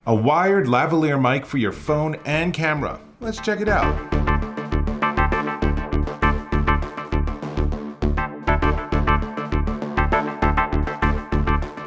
A wired lavalier mic for your phone and camera. Let's check it out.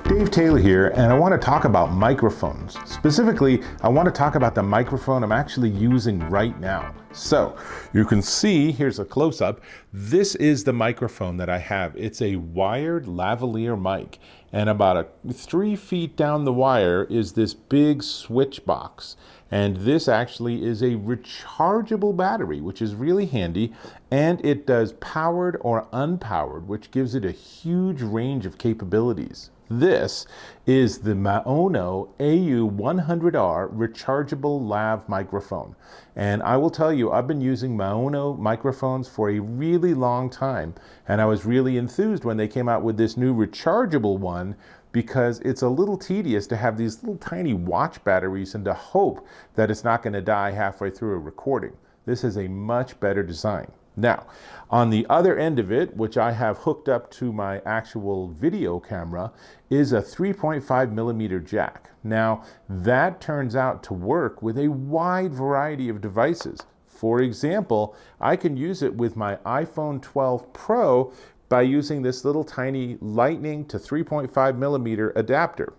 Dave Taylor here, and I want to talk about microphones. Specifically, I want to talk about the microphone I'm actually using right now. So you can see, here's a close-up. This is the microphone that I have. It's a wired lavalier mic, and about 3 feet down the wire is this big switch box. And this actually is a rechargeable battery, which is really handy, and it does powered or unpowered, which gives it a huge range of capabilities. This is the Maono AU-100R rechargeable lav microphone. And I will tell you, I've been using Maono microphones for a really long time. And I was really enthused when they came out with this new rechargeable one, because it's a little tedious to have these little tiny watch batteries and to hope that it's not going to die halfway through a recording. This is a much better design. Now, on the other end of it, which I have hooked up to my actual video camera, is a 3.5 millimeter jack. Now, that turns out to work with a wide variety of devices. For example, I can use it with my iPhone 12 Pro by using this little tiny Lightning to 3.5 millimeter adapter.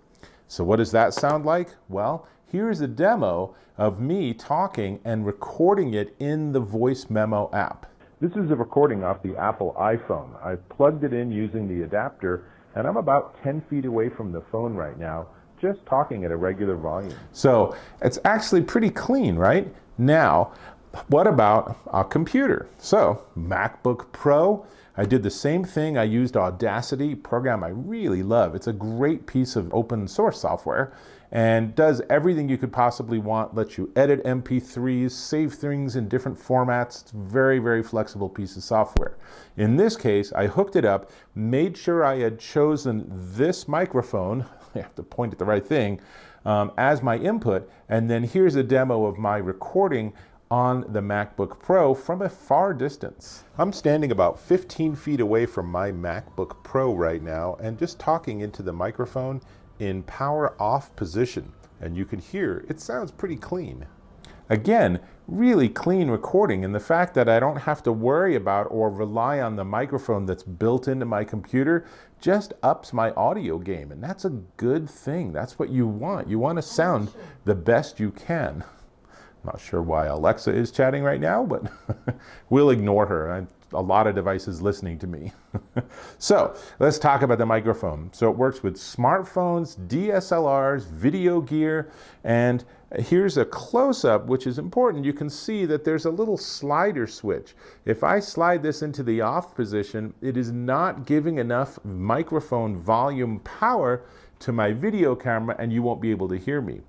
So what does that sound like? Well, here's a demo of me talking and recording it in the voice memo app. This is a recording off the Apple iPhone. I plugged it in using the adapter, and I'm about 10 feet away from the phone right now, just talking at a regular volume. So it's actually pretty clean, right? Now, what about a computer? So MacBook Pro, I did the same thing. I used Audacity, a program I really love. It's a great piece of open source software and does everything you could possibly want, lets you edit MP3s, save things in different formats. It's a very, very flexible piece of software. In this case, I hooked it up, made sure I had chosen this microphone, I have to point at the right thing, as my input, and then here's a demo of my recording on the MacBook Pro from a far distance. I'm standing about 15 feet away from my MacBook Pro right now and just talking into the microphone in power off position, and you can hear it sounds pretty clean. Again, really clean recording, and the fact that I don't have to worry about or rely on the microphone that's built into my computer just ups my audio game, and that's a good thing. That's what you want. You want to sound the best you can. I'm not sure why Alexa is chatting right now, but we'll ignore her. A lot of devices listening to me. So let's talk about the microphone. So it works with smartphones, DSLRs, video gear, and here's a close-up, which is important. You can see that there's a little slider switch. If I slide this into the off position, it is not giving enough microphone volume power to my video camera, and you won't be able to hear me.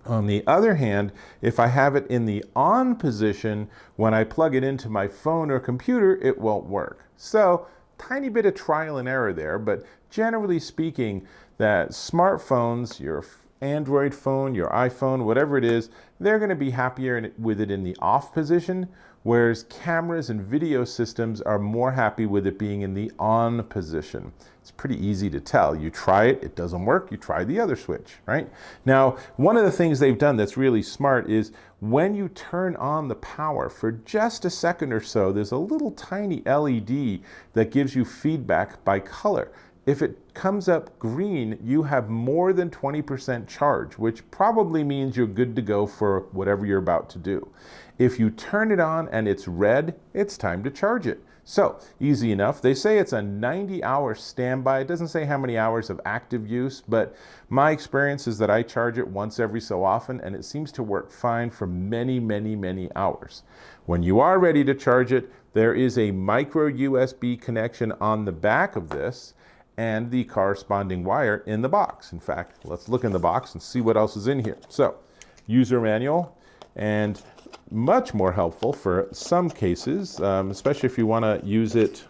On the other hand, if I have it in the on position, when I plug it into my phone or computer, it won't work. So, tiny bit of trial and error there, but generally speaking, that smartphones, your Android phone, your iPhone, whatever it is, they're going to be happier with it in the off position, whereas cameras and video systems are more happy with it being in the on position. It's pretty easy to tell. You try it, it doesn't work, you try the other switch, right? Now, one of the things they've done that's really smart is when you turn on the power for just a second or so, there's a little tiny LED that gives you feedback by color. If it comes up green, you have more than 20% charge, which probably means you're good to go for whatever you're about to do. If you turn it on and it's red, it's time to charge it. So, easy enough. They say it's a 90-hour standby. It doesn't say how many hours of active use, but my experience is that I charge it once every so often, and it seems to work fine for many, many, many hours. When you are ready to charge it, there is a micro USB connection on the back of this, and the corresponding wire in the box. In fact, let's look in the box and see what else is in here. So, user manual, and much more helpful for some cases, especially if you want to use it,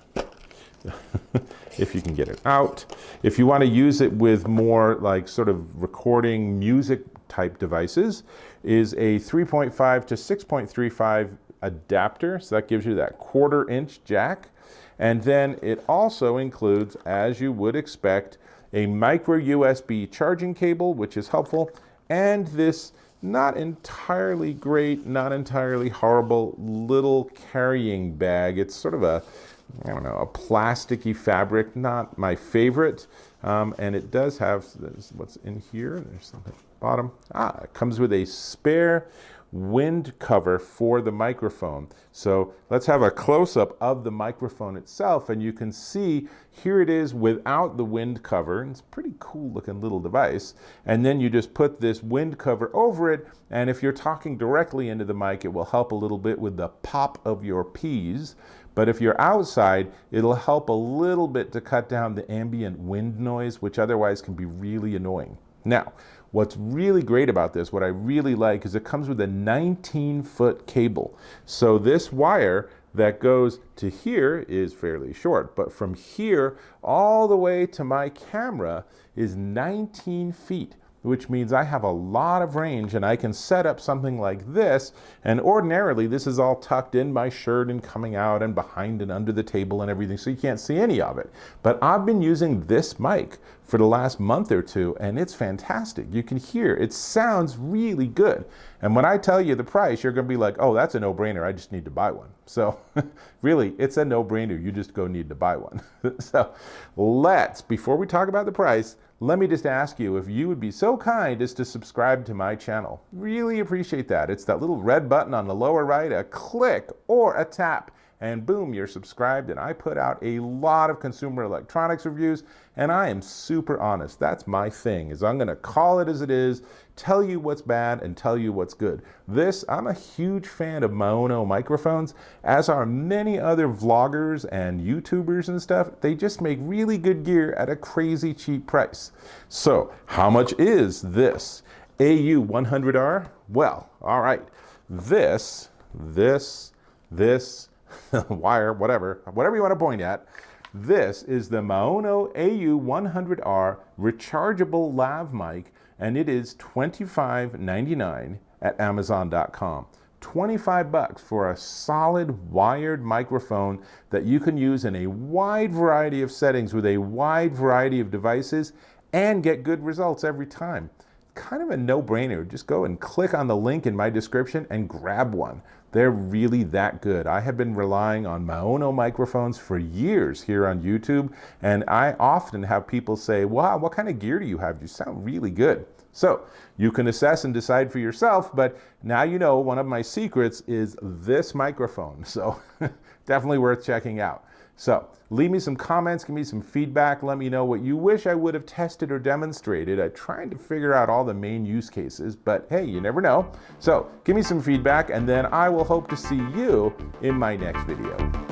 if you can get it out. If you want to use it with more like sort of recording music type devices, is a 3.5 to 6.35 adapter. So that gives you that 1/4 inch jack. And then it also includes, as you would expect, a micro USB charging cable, which is helpful, and this not entirely great, not entirely horrible little carrying bag. It's sort of a, I don't know, a plasticky fabric, not my favorite. And it does have, what's in here, there's something at the bottom. It comes with a spare wind cover for the microphone. So let's have a close-up of the microphone itself, and you can see here it is without the wind cover. It's a pretty cool looking little device. And then you just put this wind cover over it, and if you're talking directly into the mic, it will help a little bit with the pop of your P's. But if you're outside, it'll help a little bit to cut down the ambient wind noise, which otherwise can be really annoying. Now, what's really great about this, what I really like, is it comes with a 19-foot cable. So this wire that goes to here is fairly short, but from here all the way to my camera is 19 feet. Which means I have a lot of range, and I can set up something like this, and ordinarily this is all tucked in my shirt and coming out and behind and under the table and everything, so you can't see any of it. But I've been using this mic for the last month or two, and it's fantastic. You can hear, it sounds really good. And when I tell you the price, you're gonna be like, oh, that's a no-brainer, I just need to buy one. So really, it's a no-brainer, you just go need to buy one. So before we talk about the price, let me just ask you if you would be so kind as to subscribe to my channel. Really appreciate that. It's that little red button on the lower right, a click or a tap, and boom, you're subscribed. And I put out a lot of consumer electronics reviews, and I am super honest. That's my thing, is I'm gonna call it as it is, tell you what's bad and tell you what's good. I'm a huge fan of Maono microphones, as are many other vloggers and YouTubers and stuff. They just make really good gear at a crazy cheap price. So how much is this AU-100R? Well, all right, this wire, whatever you want to point at, this is the Maono AU-100R rechargeable lav mic, and it is $25.99 at Amazon.com. 25 bucks for a solid wired microphone that you can use in a wide variety of settings with a wide variety of devices and get good results every time. Kind of a no-brainer. Just go and click on the link in my description and grab one. They're really that good. I have been relying on Maono microphones for years here on YouTube, and I often have people say, wow, what kind of gear do you have? You sound really good. So you can assess and decide for yourself, but now you know one of my secrets is this microphone. So definitely worth checking out. So leave me some comments, give me some feedback, let me know what you wish I would have tested or demonstrated. I tried to figure out all the main use cases, but hey, you never know. So give me some feedback, and then I will hope to see you in my next video.